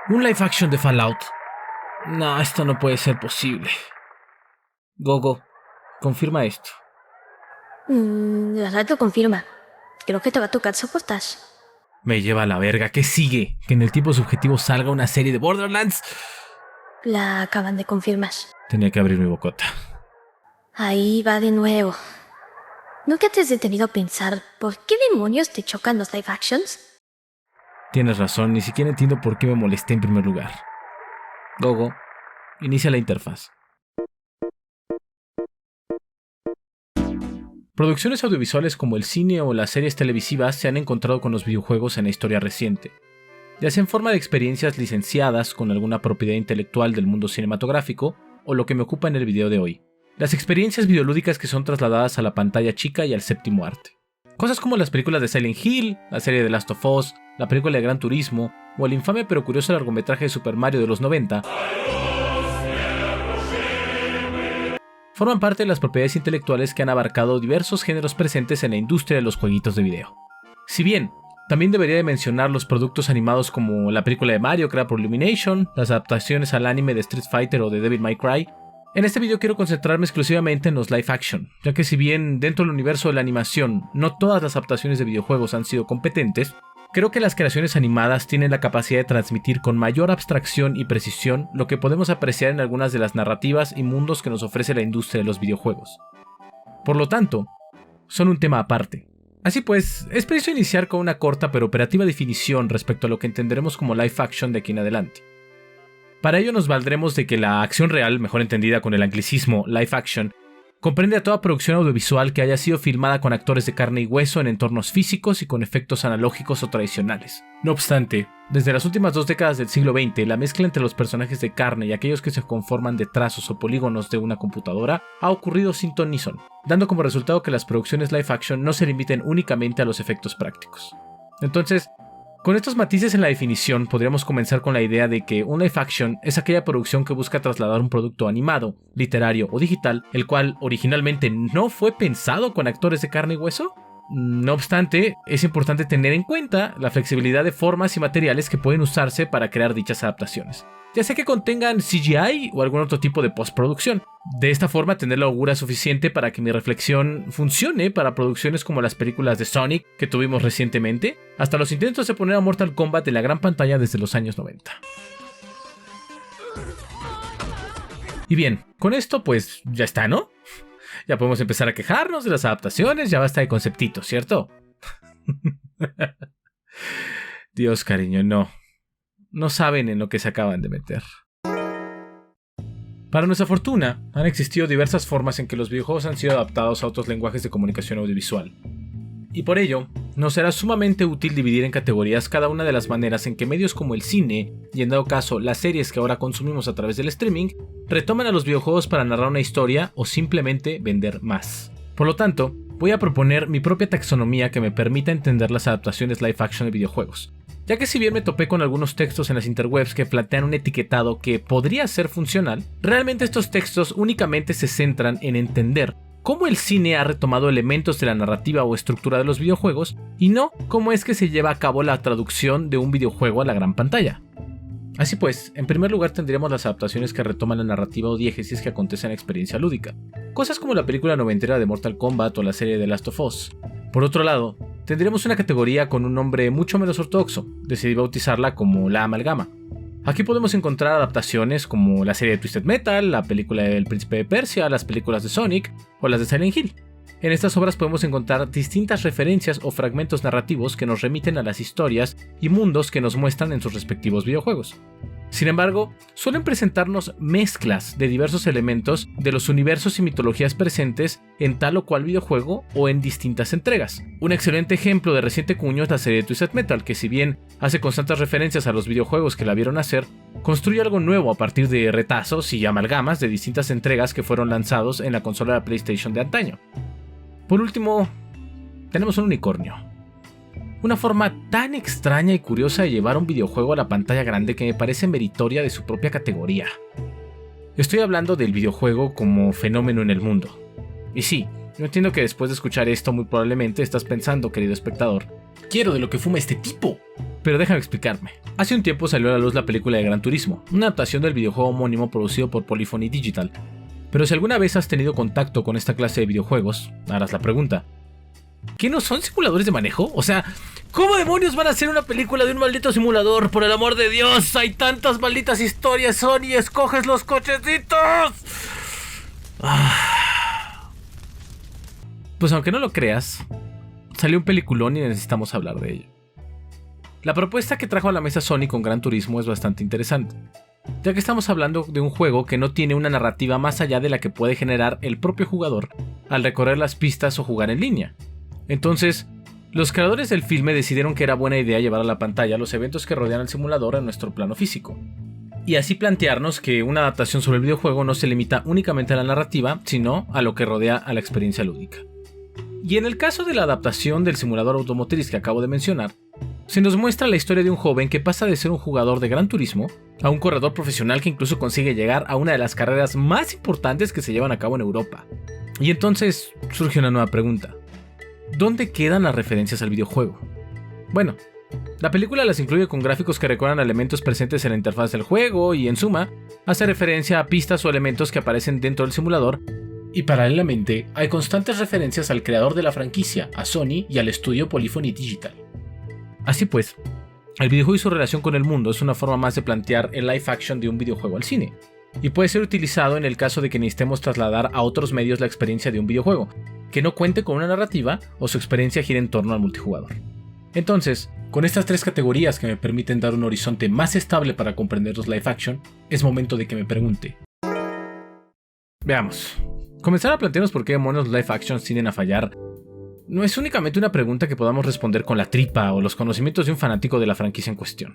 Un live action de Fallout. No, esto no puede ser posible. Gogo, confirma esto. La radio confirma. Creo que te va a tocar soportar. Me lleva a la verga. ¿Qué sigue? ¿Que en el tiempo subjetivo salga una serie de Borderlands? La acaban de confirmar. Tenía que abrir mi bocota. Ahí va de nuevo. ¿Nunca te has detenido a pensar por qué demonios te chocan los live actions? Tienes razón, ni siquiera entiendo por qué me molesté en primer lugar. Gogo, inicia la interfaz. Producciones audiovisuales como el cine o las series televisivas se han encontrado con los videojuegos en la historia reciente, ya sea en forma de experiencias licenciadas con alguna propiedad intelectual del mundo cinematográfico o lo que me ocupa en el video de hoy, las experiencias videolúdicas que son trasladadas a la pantalla chica y al séptimo arte. Cosas como las películas de Silent Hill, la serie de Last of Us, la película de Gran Turismo o el infame pero curioso largometraje de Super Mario de los 90 forman parte de las propiedades intelectuales que han abarcado diversos géneros presentes en la industria de los jueguitos de video. Si bien, también debería de mencionar los productos animados como la película de Mario creada por Illumination, las adaptaciones al anime de Street Fighter o de Devil May Cry. En este video quiero concentrarme exclusivamente en los live action, ya que si bien dentro del universo de la animación no todas las adaptaciones de videojuegos han sido competentes, creo que las creaciones animadas tienen la capacidad de transmitir con mayor abstracción y precisión lo que podemos apreciar en algunas de las narrativas y mundos que nos ofrece la industria de los videojuegos. Por lo tanto, son un tema aparte. Así pues, es preciso iniciar con una corta pero operativa definición respecto a lo que entenderemos como live action de aquí en adelante. Para ello nos valdremos de que la acción real, mejor entendida con el anglicismo live action, comprende a toda producción audiovisual que haya sido filmada con actores de carne y hueso en entornos físicos y con efectos analógicos o tradicionales. No obstante, desde las últimas 2 décadas del siglo XX, la mezcla entre los personajes de carne y aquellos que se conforman de trazos o polígonos de una computadora ha ocurrido sin ton ni son, dando como resultado que las producciones live action no se limiten únicamente a los efectos prácticos. Entonces, con estos matices en la definición, podríamos comenzar con la idea de que un live action es aquella producción que busca trasladar un producto animado, literario o digital, el cual originalmente no fue pensado con actores de carne y hueso. No obstante, es importante tener en cuenta la flexibilidad de formas y materiales que pueden usarse para crear dichas adaptaciones, ya sea que contengan CGI o algún otro tipo de postproducción. De esta forma, tener la holgura suficiente para que mi reflexión funcione para producciones como las películas de Sonic que tuvimos recientemente, hasta los intentos de poner a Mortal Kombat en la gran pantalla desde los años 90. Y bien, con esto pues ya está, ¿no? Ya podemos empezar a quejarnos de las adaptaciones, ya basta de conceptitos, ¿cierto? Dios, cariño, no. No saben en lo que se acaban de meter. Para nuestra fortuna, han existido diversas formas en que los videojuegos han sido adaptados a otros lenguajes de comunicación audiovisual. Y por ello, nos será sumamente útil dividir en categorías cada una de las maneras en que medios como el cine, y en dado caso las series que ahora consumimos a través del streaming, retoman a los videojuegos para narrar una historia o simplemente vender más. Por lo tanto, voy a proponer mi propia taxonomía que me permita entender las adaptaciones live action de videojuegos, ya que si bien me topé con algunos textos en las interwebs que plantean un etiquetado que podría ser funcional, realmente estos textos únicamente se centran en entender cómo el cine ha retomado elementos de la narrativa o estructura de los videojuegos y no cómo es que se lleva a cabo la traducción de un videojuego a la gran pantalla. Así pues, en primer lugar tendríamos las adaptaciones que retoman la narrativa o diégesis que acontece en la experiencia lúdica, cosas como la película noventera de Mortal Kombat o la serie de Last of Us. Por otro lado, tendríamos una categoría con un nombre mucho menos ortodoxo, decidí bautizarla como la amalgama. Aquí podemos encontrar adaptaciones como la serie de Twisted Metal, la película del Príncipe de Persia, las películas de Sonic o las de Silent Hill. En estas obras podemos encontrar distintas referencias o fragmentos narrativos que nos remiten a las historias y mundos que nos muestran en sus respectivos videojuegos. Sin embargo, suelen presentarnos mezclas de diversos elementos de los universos y mitologías presentes en tal o cual videojuego o en distintas entregas. Un excelente ejemplo de reciente cuño es la serie de Twisted Metal, que si bien hace constantes referencias a los videojuegos que la vieron nacer, construye algo nuevo a partir de retazos y amalgamas de distintas entregas que fueron lanzados en la consola de PlayStation de antaño. Por último, tenemos un unicornio. Una forma tan extraña y curiosa de llevar un videojuego a la pantalla grande que me parece meritoria de su propia categoría. Estoy hablando del videojuego como fenómeno en el mundo. Y sí, yo entiendo que después de escuchar esto muy probablemente estás pensando, querido espectador, quiero de lo que fuma este tipo. Pero déjame explicarme. Hace un tiempo salió a la luz la película de Gran Turismo, una adaptación del videojuego homónimo producido por Polyphony Digital. Pero si alguna vez has tenido contacto con esta clase de videojuegos, harás la pregunta: ¿qué no son simuladores de manejo? O sea, ¿cómo demonios van a hacer una película de un maldito simulador? ¡Por el amor de Dios! ¡Hay tantas malditas historias, Sony! ¡Escoges los cochecitos! Pues aunque no lo creas, salió un peliculón y necesitamos hablar de ello. La propuesta que trajo a la mesa Sony con Gran Turismo es bastante interesante, ya que estamos hablando de un juego que no tiene una narrativa más allá de la que puede generar el propio jugador al recorrer las pistas o jugar en línea. Entonces, los creadores del filme decidieron que era buena idea llevar a la pantalla los eventos que rodean al simulador en nuestro plano físico, y así plantearnos que una adaptación sobre el videojuego no se limita únicamente a la narrativa, sino a lo que rodea a la experiencia lúdica. Y en el caso de la adaptación del simulador automotriz que acabo de mencionar, se nos muestra la historia de un joven que pasa de ser un jugador de Gran Turismo a un corredor profesional que incluso consigue llegar a una de las carreras más importantes que se llevan a cabo en Europa. Y entonces surge una nueva pregunta: ¿dónde quedan las referencias al videojuego? Bueno, la película las incluye con gráficos que recuerdan elementos presentes en la interfaz del juego y, en suma, hace referencia a pistas o elementos que aparecen dentro del simulador, y paralelamente hay constantes referencias al creador de la franquicia, a Sony y al estudio Polyphony Digital. Así pues, el videojuego y su relación con el mundo es una forma más de plantear el live action de un videojuego al cine, y puede ser utilizado en el caso de que necesitemos trasladar a otros medios la experiencia de un videojuego, que no cuente con una narrativa o su experiencia gira en torno al multijugador. Entonces, con estas tres categorías que me permiten dar un horizonte más estable para comprender los live action, es momento de que me pregunte. Veamos. Comenzar a plantearnos por qué demonios los live actions tienden a fallar no es únicamente una pregunta que podamos responder con la tripa o los conocimientos de un fanático de la franquicia en cuestión,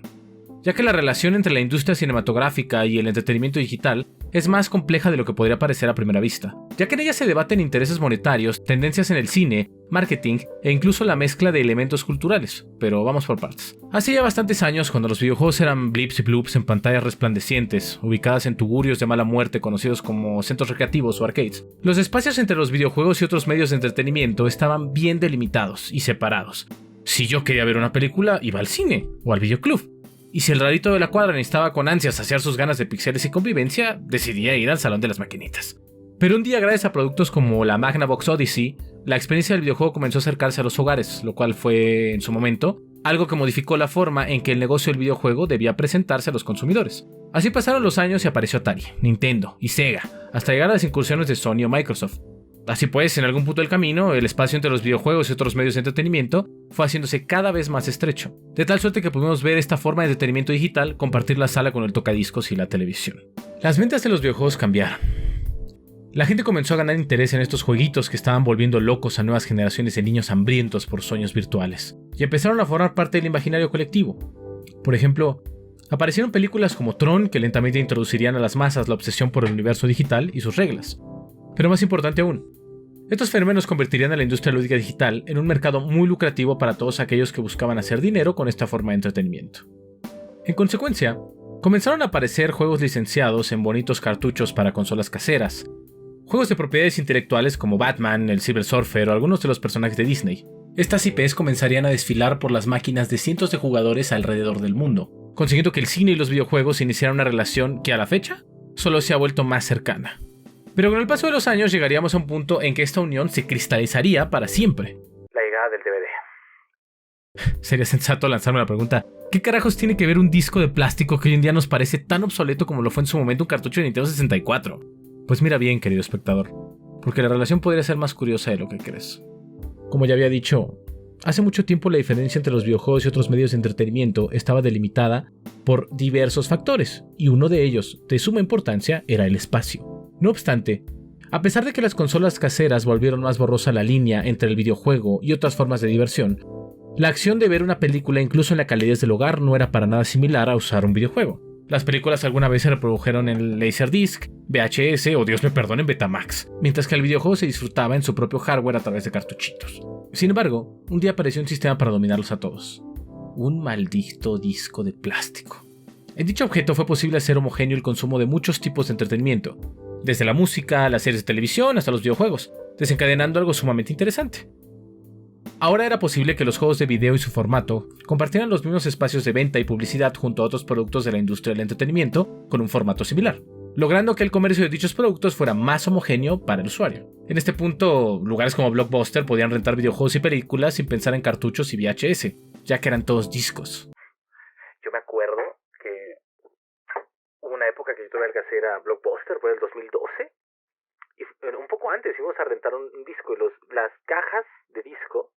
ya que la relación entre la industria cinematográfica y el entretenimiento digital es más compleja de lo que podría parecer a primera vista, ya que en ella se debaten intereses monetarios, tendencias en el cine, marketing e incluso la mezcla de elementos culturales, pero vamos por partes. Hace ya bastantes años, cuando los videojuegos eran blips y bloops en pantallas resplandecientes, ubicadas en tugurios de mala muerte conocidos como centros recreativos o arcades, los espacios entre los videojuegos y otros medios de entretenimiento estaban bien delimitados y separados. Si yo quería ver una película, iba al cine o al videoclub. Y si el rarito de la cuadra necesitaba con ansias saciar sus ganas de pixeles y convivencia, decidía ir al salón de las maquinitas. Pero un día, gracias a productos como la Magnavox Odyssey, la experiencia del videojuego comenzó a acercarse a los hogares, lo cual fue, en su momento, algo que modificó la forma en que el negocio del videojuego debía presentarse a los consumidores. Así pasaron los años y apareció Atari, Nintendo y Sega, hasta llegar a las incursiones de Sony o Microsoft. Así pues, en algún punto del camino, el espacio entre los videojuegos y otros medios de entretenimiento fue haciéndose cada vez más estrecho, de tal suerte que pudimos ver esta forma de entretenimiento digital compartir la sala con el tocadiscos y la televisión. Las ventas de los videojuegos cambiaron. La gente comenzó a ganar interés en estos jueguitos que estaban volviendo locos a nuevas generaciones de niños hambrientos por sueños virtuales, y empezaron a formar parte del imaginario colectivo. Por ejemplo, aparecieron películas como Tron que lentamente introducirían a las masas la obsesión por el universo digital y sus reglas. Pero más importante aún, estos fenómenos convertirían a la industria lúdica digital en un mercado muy lucrativo para todos aquellos que buscaban hacer dinero con esta forma de entretenimiento. En consecuencia, comenzaron a aparecer juegos licenciados en bonitos cartuchos para consolas caseras, juegos de propiedades intelectuales como Batman, el Silver Surfer o algunos de los personajes de Disney. Estas IPs comenzarían a desfilar por las máquinas de cientos de jugadores alrededor del mundo, consiguiendo que el cine y los videojuegos iniciaran una relación que a la fecha solo se ha vuelto más cercana. Pero con el paso de los años llegaríamos a un punto en que esta unión se cristalizaría para siempre. La llegada del DVD. Sería sensato lanzarme la pregunta: ¿qué carajos tiene que ver un disco de plástico que hoy en día nos parece tan obsoleto como lo fue en su momento un cartucho de Nintendo 64? Pues mira bien, querido espectador, porque la relación podría ser más curiosa de lo que crees. Como ya había dicho, hace mucho tiempo la diferencia entre los videojuegos y otros medios de entretenimiento estaba delimitada por diversos factores, y uno de ellos, de suma importancia, era el espacio. No obstante, a pesar de que las consolas caseras volvieron más borrosa la línea entre el videojuego y otras formas de diversión, la acción de ver una película incluso en la calidez del hogar no era para nada similar a usar un videojuego. Las películas alguna vez se reprodujeron en Laserdisc, VHS o, Dios me perdone, en Betamax, mientras que el videojuego se disfrutaba en su propio hardware a través de cartuchitos. Sin embargo, un día apareció un sistema para dominarlos a todos: un maldito disco de plástico. En dicho objeto fue posible hacer homogéneo el consumo de muchos tipos de entretenimiento, desde la música, las series de televisión hasta los videojuegos, desencadenando algo sumamente interesante. Ahora era posible que los juegos de video y su formato compartieran los mismos espacios de venta y publicidad junto a otros productos de la industria del entretenimiento con un formato similar, logrando que el comercio de dichos productos fuera más homogéneo para el usuario. En este punto, lugares como Blockbuster podían rentar videojuegos y películas sin pensar en cartuchos y VHS, ya que eran todos discos. Yo me acuerdo que hubo una época que yo tuve que hacer a Blockbuster, fue el 2012, y un poco antes íbamos a rentar un disco, y las cajas de disco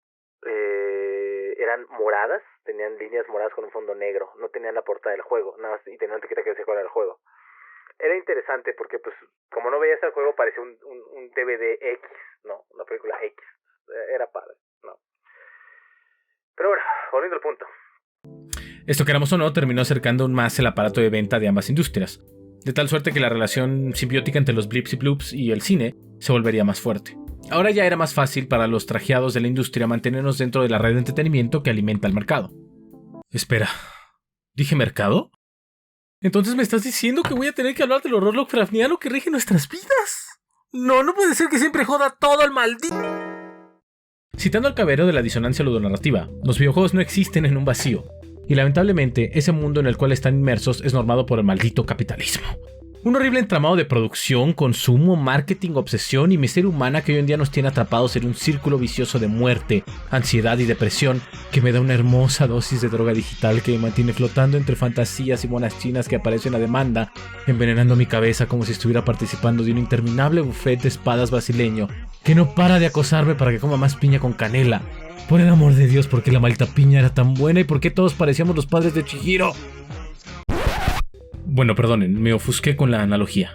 eran moradas, tenían líneas moradas con un fondo negro, no tenían la portada del juego, nada más, y tenían una etiqueta que decía cuál era el juego. Era interesante porque, pues, como no veías el juego, parecía un DVD X, ¿no? Una película X. Era padre, ¿no? Pero bueno, volviendo al punto. Esto, queramos o no, terminó acercando aún más el aparato de venta de ambas industrias, de tal suerte que la relación simbiótica entre los blips y bloops y el cine se volvería más fuerte. Ahora ya era más fácil para los trajeados de la industria mantenernos dentro de la red de entretenimiento que alimenta el mercado. Espera, ¿dije mercado? ¿Entonces me estás diciendo que voy a tener que hablar del horror Lovecraftiano que rige nuestras vidas? No puede ser que siempre joda todo el maldito. Citando al caballero de la disonancia ludonarrativa, los videojuegos no existen en un vacío, y lamentablemente ese mundo en el cual están inmersos es normado por el maldito capitalismo. Un horrible entramado de producción, consumo, marketing, obsesión y miseria humana que hoy en día nos tiene atrapados en un círculo vicioso de muerte, ansiedad y depresión que me da una hermosa dosis de droga digital que me mantiene flotando entre fantasías y monas chinas que aparecen a demanda, envenenando mi cabeza como si estuviera participando de un interminable buffet de espadas brasileño que no para de acosarme para que coma más piña con canela. Por el amor de Dios, ¿por qué la maldita piña era tan buena y por qué todos parecíamos los padres de Chihiro? Bueno, perdonen, me ofusqué con la analogía.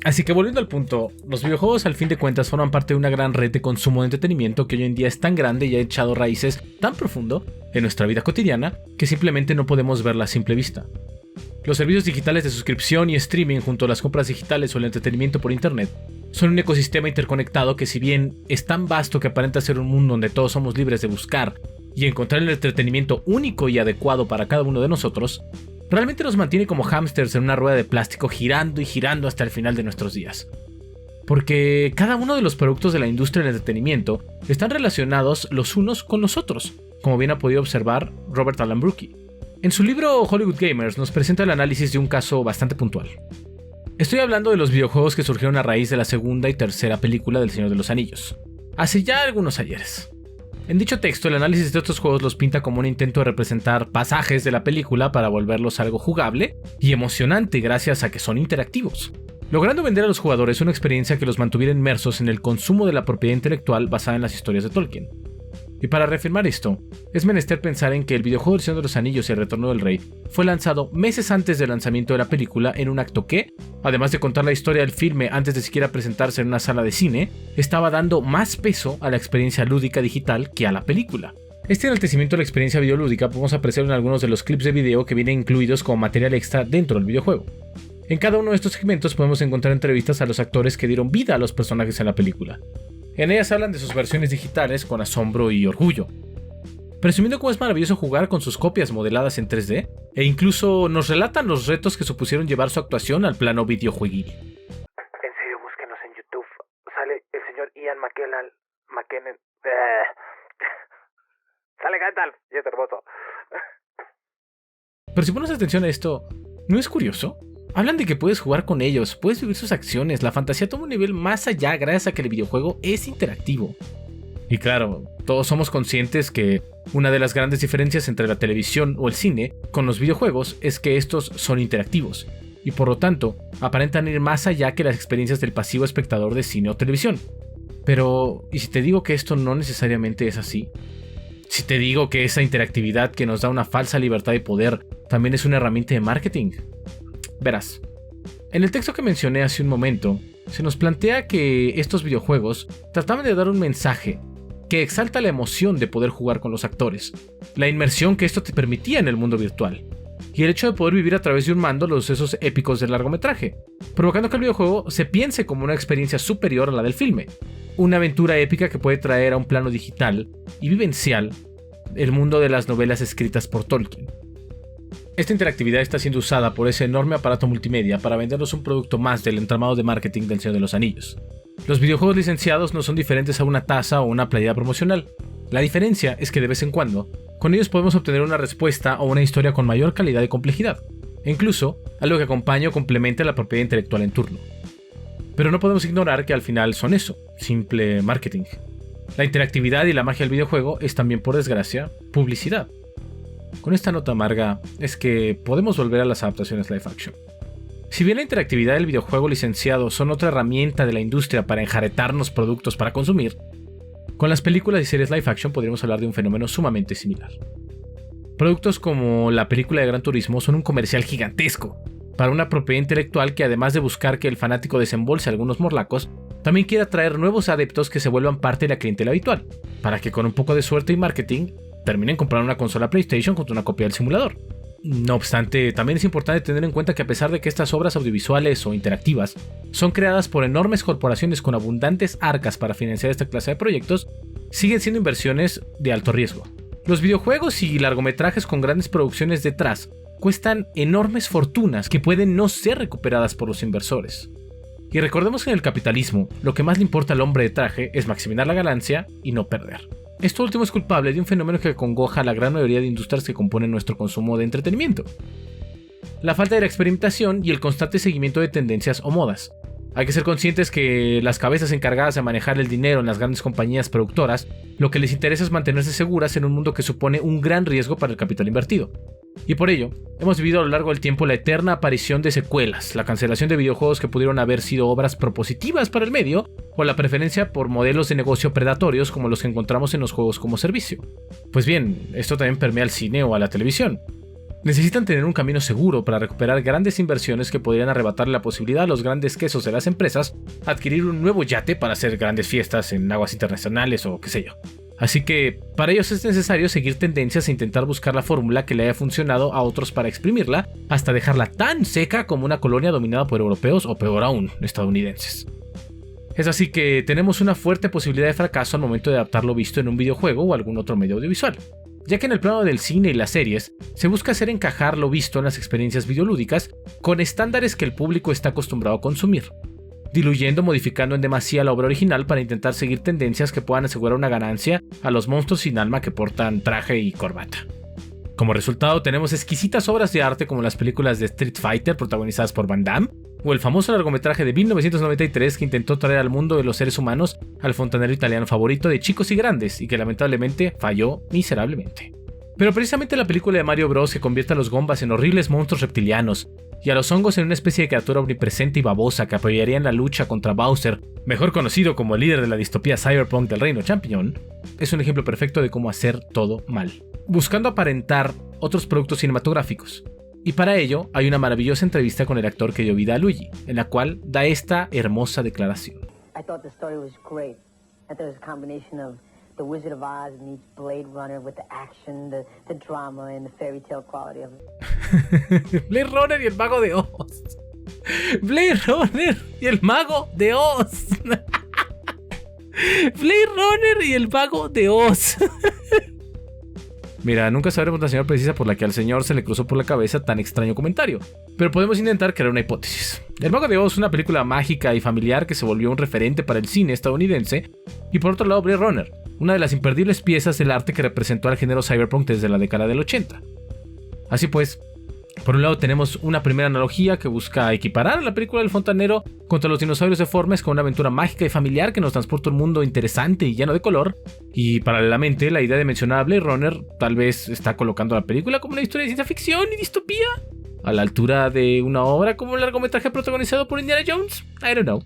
Así que volviendo al punto, los videojuegos al fin de cuentas forman parte de una gran red de consumo de entretenimiento que hoy en día es tan grande y ha echado raíces tan profundo en nuestra vida cotidiana que simplemente no podemos verla a simple vista. Los servicios digitales de suscripción y streaming junto a las compras digitales o el entretenimiento por internet son un ecosistema interconectado que, si bien es tan vasto que aparenta ser un mundo donde todos somos libres de buscar y encontrar el entretenimiento único y adecuado para cada uno de nosotros, realmente nos mantiene como hámsters en una rueda de plástico girando y girando hasta el final de nuestros días. Porque cada uno de los productos de la industria del entretenimiento están relacionados los unos con los otros, como bien ha podido observar Robert Alan Brooke. En su libro Hollywood Gamers nos presenta el análisis de un caso bastante puntual. Estoy hablando de los videojuegos que surgieron a raíz de la segunda y tercera película del Señor de los Anillos, hace ya algunos ayeres. En dicho texto, el análisis de estos juegos los pinta como un intento de representar pasajes de la película para volverlos algo jugable y emocionante gracias a que son interactivos, logrando vender a los jugadores una experiencia que los mantuviera inmersos en el consumo de la propiedad intelectual basada en las historias de Tolkien. Y para reafirmar esto, es menester pensar en que el videojuego del Señor de los Anillos y el Retorno del Rey fue lanzado meses antes del lanzamiento de la película en un acto que, además de contar la historia del filme antes de siquiera presentarse en una sala de cine, estaba dando más peso a la experiencia lúdica digital que a la película. Este enaltecimiento de la experiencia videolúdica podemos apreciar en algunos de los clips de video que vienen incluidos como material extra dentro del videojuego. En cada uno de estos segmentos podemos encontrar entrevistas a los actores que dieron vida a los personajes en la película. En ellas hablan de sus versiones digitales con asombro y orgullo, presumiendo cómo es maravilloso jugar con sus copias modeladas en 3D, e incluso nos relatan los retos que supusieron llevar su actuación al plano videojueguil. En serio, búsquenos en YouTube. Sale el señor Ian McKellen. Sale Gandalf y es hermoso. Pero si pones atención a esto, ¿no es curioso? Hablan de que puedes jugar con ellos, puedes vivir sus acciones, la fantasía toma un nivel más allá gracias a que el videojuego es interactivo. Y claro, todos somos conscientes que una de las grandes diferencias entre la televisión o el cine con los videojuegos es que estos son interactivos, y por lo tanto, aparentan ir más allá que las experiencias del pasivo espectador de cine o televisión. Pero, ¿y si te digo que esto no necesariamente es así? Si te digo que esa interactividad que nos da una falsa libertad de poder también es una herramienta de marketing. Verás, en el texto que mencioné hace un momento, se nos plantea que estos videojuegos trataban de dar un mensaje que exalta la emoción de poder jugar con los actores, la inmersión que esto te permitía en el mundo virtual, y el hecho de poder vivir a través de un mando los sucesos épicos del largometraje, provocando que el videojuego se piense como una experiencia superior a la del filme, una aventura épica que puede traer a un plano digital y vivencial el mundo de las novelas escritas por Tolkien. Esta interactividad está siendo usada por ese enorme aparato multimedia para vendernos un producto más del entramado de marketing del Señor de los Anillos. Los videojuegos licenciados no son diferentes a una taza o una playera promocional, La diferencia es que de vez en cuando, con ellos podemos obtener una respuesta o una historia con mayor calidad y complejidad, e incluso algo que acompañe o complemente la propiedad intelectual en turno. Pero no podemos ignorar que al final son eso, simple marketing. La interactividad y la magia del videojuego es también, por desgracia, publicidad. Con esta nota amarga es que podemos volver a las adaptaciones live action. Si bien la interactividad del videojuego licenciado son otra herramienta de la industria para enjaretarnos productos para consumir, con las películas y series live action podríamos hablar de un fenómeno sumamente similar. Productos como la película de Gran Turismo son un comercial gigantesco para una propiedad intelectual que, además de buscar que el fanático desembolse algunos morlacos, también quiere atraer nuevos adeptos que se vuelvan parte de la clientela habitual, para que con un poco de suerte y marketing terminen comprando una consola PlayStation contra una copia del simulador. No obstante, también es importante tener en cuenta que a pesar de que estas obras audiovisuales o interactivas son creadas por enormes corporaciones con abundantes arcas para financiar esta clase de proyectos, siguen siendo inversiones de alto riesgo. Los videojuegos y largometrajes con grandes producciones detrás cuestan enormes fortunas que pueden no ser recuperadas por los inversores. Y recordemos que en el capitalismo, lo que más le importa al hombre de traje es maximizar la ganancia y no perder. Esto último es culpable de un fenómeno que congoja a la gran mayoría de industrias que componen nuestro consumo de entretenimiento: la falta de la experimentación y el constante seguimiento de tendencias o modas. Hay que ser conscientes que las cabezas encargadas de manejar el dinero en las grandes compañías productoras, lo que les interesa es mantenerse seguras en un mundo que supone un gran riesgo para el capital invertido. Y por ello, hemos vivido a lo largo del tiempo la eterna aparición de secuelas, la cancelación de videojuegos que pudieron haber sido obras propositivas para el medio, o la preferencia por modelos de negocio predatorios como los que encontramos en los juegos como servicio. Pues bien, esto también permea al cine o a la televisión. Necesitan tener un camino seguro para recuperar grandes inversiones que podrían arrebatarle la posibilidad a los grandes quesos de las empresas a adquirir un nuevo yate para hacer grandes fiestas en aguas internacionales o qué sé yo. Así que para ellos es necesario seguir tendencias e intentar buscar la fórmula que le haya funcionado a otros para exprimirla hasta dejarla tan seca como una colonia dominada por europeos o, peor aún, estadounidenses. Es así que tenemos una fuerte posibilidad de fracaso al momento de adaptar lo visto en un videojuego o algún otro medio audiovisual, ya que en el plano del cine y las series se busca hacer encajar lo visto en las experiencias videolúdicas con estándares que el público está acostumbrado a consumir, diluyendo o modificando en demasía la obra original para intentar seguir tendencias que puedan asegurar una ganancia a los monstruos sin alma que portan traje y corbata. Como resultado tenemos exquisitas obras de arte como las películas de Street Fighter protagonizadas por Van Damme, o el famoso largometraje de 1993 que intentó traer al mundo de los seres humanos al fontanero italiano favorito de chicos y grandes y que lamentablemente falló miserablemente. Pero precisamente la película de Mario Bros. Que convierte a los Goombas en horribles monstruos reptilianos y a los hongos en una especie de criatura omnipresente y babosa que apoyaría en la lucha contra Bowser, mejor conocido como el líder de la distopía cyberpunk del Reino Champiñón, es un ejemplo perfecto de cómo hacer todo mal, buscando aparentar otros productos cinematográficos. Y para ello hay una maravillosa entrevista con el actor que dio vida a Luigi, en la cual da esta hermosa declaración. I thought the story was great. I thought it was a combination of The Wizard of Oz meets Blade Runner with the action, the drama and the fairy tale quality of it. Blade Runner y el Mago de Oz. Blade Runner y el Mago de Oz. Blade Runner y el Mago de Oz. Mira, nunca sabremos la señal precisa por la que al señor se le cruzó por la cabeza tan extraño comentario, pero podemos intentar crear una hipótesis. El Mago de Oz es una película mágica y familiar que se volvió un referente para el cine estadounidense, y por otro lado Blade Runner, una de las imperdibles piezas del arte que representó al género cyberpunk desde la década del 80. Así pues, por un lado tenemos una primera analogía que busca equiparar a la película del fontanero contra los dinosaurios deformes con una aventura mágica y familiar que nos transporta a un mundo interesante y lleno de color, y paralelamente la idea de mencionar a Blade Runner tal vez está colocando a la película como una historia de ciencia ficción y distopía, a la altura de una obra como el largometraje protagonizado por Indiana Jones. I don't know.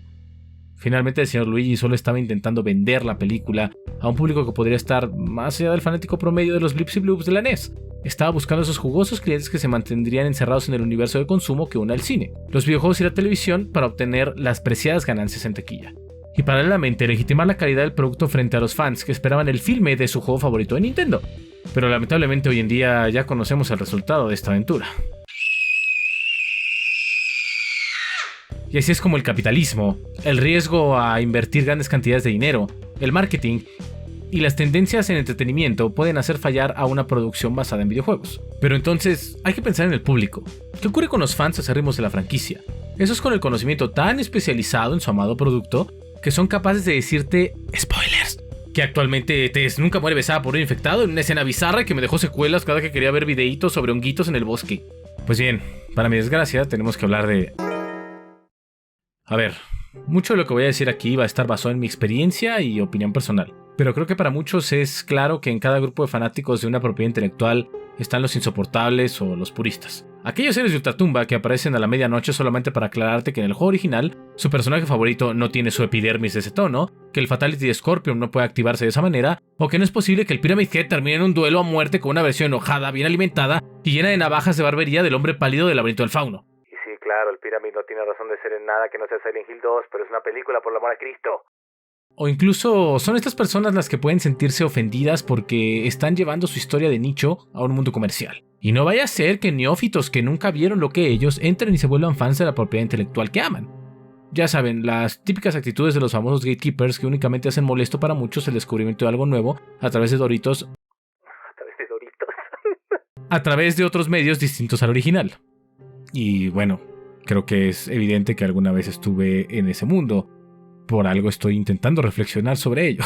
Finalmente el señor Luigi solo estaba intentando vender la película a un público que podría estar más allá del fanático promedio de los blips y bloops de la NES. Estaba buscando esos jugosos clientes que se mantendrían encerrados en el universo de consumo que une al cine, los videojuegos y la televisión para obtener las preciadas ganancias en taquilla. Y paralelamente legitimar la calidad del producto frente a los fans que esperaban el filme de su juego favorito de Nintendo. Pero lamentablemente hoy en día ya conocemos el resultado de esta aventura. Y así es como el capitalismo, el riesgo a invertir grandes cantidades de dinero, el marketing y las tendencias en entretenimiento pueden hacer fallar a una producción basada en videojuegos. Pero entonces hay que pensar en el público. ¿Qué ocurre con los fans acérrimos de la franquicia? Esos con el conocimiento tan especializado en su amado producto que son capaces de decirte spoilers que actualmente Tess nunca muere besada por un infectado en una escena bizarra que me dejó secuelas cada que quería ver videitos sobre honguitos en el bosque. Pues bien, para mi desgracia tenemos que hablar de... A ver, mucho de lo que voy a decir aquí va a estar basado en mi experiencia y opinión personal, pero creo que para muchos es claro que en cada grupo de fanáticos de una propiedad intelectual están los insoportables o los puristas. Aquellos seres de ultratumba que aparecen a la medianoche solamente para aclararte que en el juego original su personaje favorito no tiene su epidermis de ese tono, que el Fatality de Scorpion no puede activarse de esa manera, o que no es posible que el Pyramid Head termine en un duelo a muerte con una versión enojada, bien alimentada y llena de navajas de barbería del hombre pálido del laberinto del fauno. Y sí, claro, el Pyramid no tiene razón de ser en nada que no sea Silent Hill 2, pero es una película por el amor a Cristo. O incluso son estas personas las que pueden sentirse ofendidas porque están llevando su historia de nicho a un mundo comercial. Y no vaya a ser que neófitos que nunca vieron lo que ellos entren y se vuelvan fans de la propiedad intelectual que aman. Ya saben, las típicas actitudes de los famosos gatekeepers que únicamente hacen molesto para muchos el descubrimiento de algo nuevo a través de Doritos. ¿A través de Doritos? A través de otros medios distintos al original. Y bueno, creo que es evidente que alguna vez estuve en ese mundo. Por algo estoy intentando reflexionar sobre ello.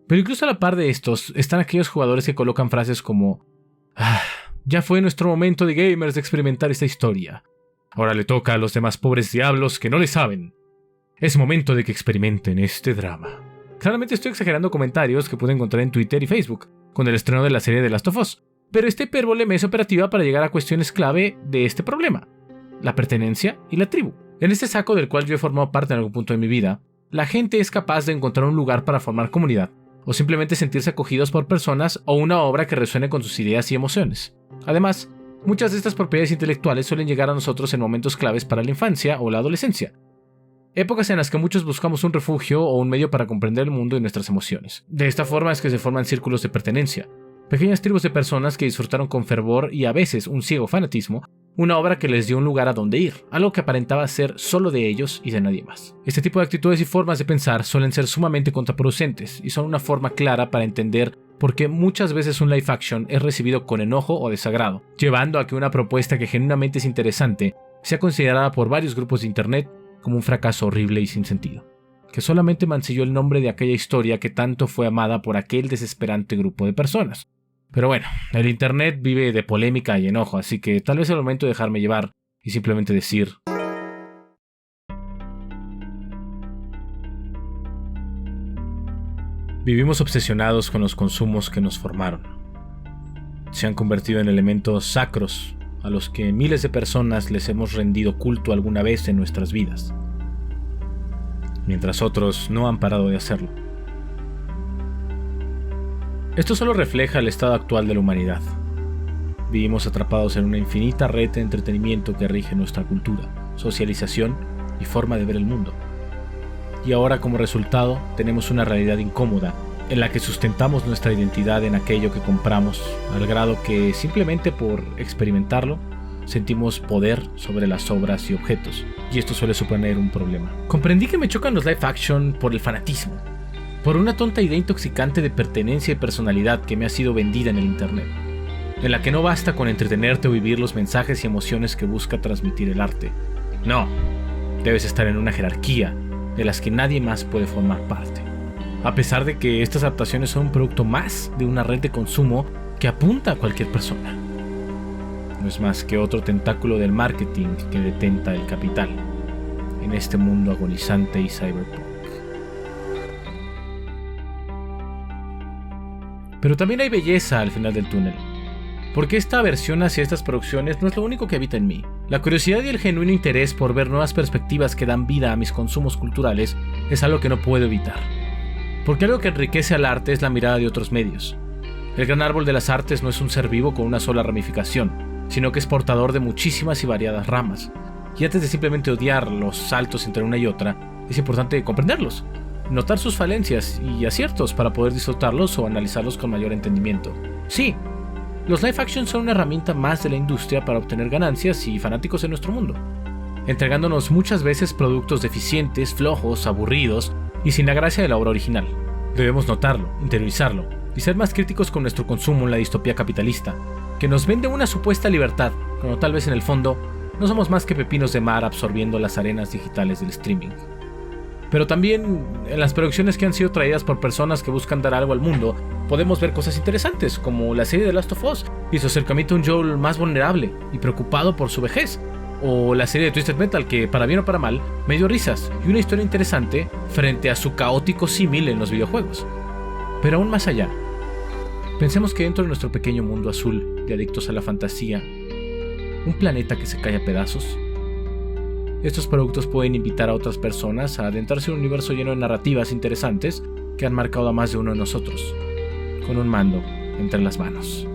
Pero incluso a la par de estos, están aquellos jugadores que colocan frases como ya fue nuestro momento de gamers de experimentar esta historia. Ahora le toca a los demás pobres diablos que no le saben. Es momento de que experimenten este drama. Claramente estoy exagerando comentarios que pude encontrar en Twitter y Facebook con el estreno de la serie de Last of Us, pero esta hipérbole me es operativa para llegar a cuestiones clave de este problema: la pertenencia y la tribu. En este saco del cual yo he formado parte en algún punto de mi vida, la gente es capaz de encontrar un lugar para formar comunidad, o simplemente sentirse acogidos por personas o una obra que resuene con sus ideas y emociones. Además, muchas de estas propiedades intelectuales suelen llegar a nosotros en momentos claves para la infancia o la adolescencia, épocas en las que muchos buscamos un refugio o un medio para comprender el mundo y nuestras emociones. De esta forma es que se forman círculos de pertenencia, pequeñas tribus de personas que disfrutaron con fervor y a veces un ciego fanatismo una obra que les dio un lugar a donde ir, algo que aparentaba ser solo de ellos y de nadie más. Este tipo de actitudes y formas de pensar suelen ser sumamente contraproducentes y son una forma clara para entender por qué muchas veces un live action es recibido con enojo o desagrado, llevando a que una propuesta que genuinamente es interesante sea considerada por varios grupos de internet como un fracaso horrible y sin sentido, que solamente mancilló el nombre de aquella historia que tanto fue amada por aquel desesperante grupo de personas. Pero bueno, el internet vive de polémica y enojo, así que tal vez es el momento de dejarme llevar y simplemente decir: vivimos obsesionados con los consumos que nos formaron. Se han convertido en elementos sacros a los que miles de personas les hemos rendido culto alguna vez en nuestras vidas, mientras otros no han parado de hacerlo. Esto solo refleja el estado actual de la humanidad. Vivimos atrapados en una infinita red de entretenimiento que rige nuestra cultura, socialización y forma de ver el mundo. Y ahora, como resultado, tenemos una realidad incómoda en la que sustentamos nuestra identidad en aquello que compramos, al grado que, simplemente por experimentarlo, sentimos poder sobre las obras y objetos, y esto suele suponer un problema. Comprendí que me chocan los live action por el fanatismo, por una tonta idea intoxicante de pertenencia y personalidad que me ha sido vendida en el internet, en la que no basta con entretenerte o vivir los mensajes y emociones que busca transmitir el arte. No, debes estar en una jerarquía de las que nadie más puede formar parte. A pesar de que estas adaptaciones son un producto más de una red de consumo que apunta a cualquier persona. No es más que otro tentáculo del marketing que detenta el capital en este mundo agonizante y cyberpunk. Pero también hay belleza al final del túnel, porque esta aversión hacia estas producciones no es lo único que habita en mí. La curiosidad y el genuino interés por ver nuevas perspectivas que dan vida a mis consumos culturales es algo que no puedo evitar, porque algo que enriquece al arte es la mirada de otros medios. El gran árbol de las artes no es un ser vivo con una sola ramificación, sino que es portador de muchísimas y variadas ramas, y antes de simplemente odiar los saltos entre una y otra, es importante comprenderlos, notar sus falencias y aciertos para poder disfrutarlos o analizarlos con mayor entendimiento. Sí, los live action son una herramienta más de la industria para obtener ganancias y fanáticos en nuestro mundo, entregándonos muchas veces productos deficientes, flojos, aburridos y sin la gracia de la obra original. Debemos notarlo, interiorizarlo y ser más críticos con nuestro consumo en la distopía capitalista, que nos vende una supuesta libertad, cuando tal vez en el fondo no somos más que pepinos de mar absorbiendo las arenas digitales del streaming. Pero también en las producciones que han sido traídas por personas que buscan dar algo al mundo, podemos ver cosas interesantes, como la serie de Last of Us y su acercamiento a un Joel más vulnerable y preocupado por su vejez, o la serie de Twisted Metal que, para bien o para mal, me dio risas y una historia interesante frente a su caótico símil en los videojuegos. Pero aún más allá, pensemos que dentro de nuestro pequeño mundo azul de adictos a la fantasía, un planeta que se cae a pedazos, estos productos pueden invitar a otras personas a adentrarse en un universo lleno de narrativas interesantes que han marcado a más de uno de nosotros, con un mando entre las manos.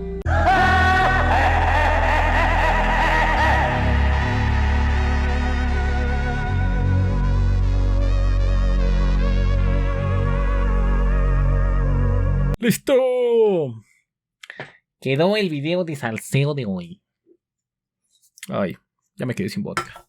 ¡Listo! Quedó el video de salseo de hoy. Ay, ya me quedé sin vodka.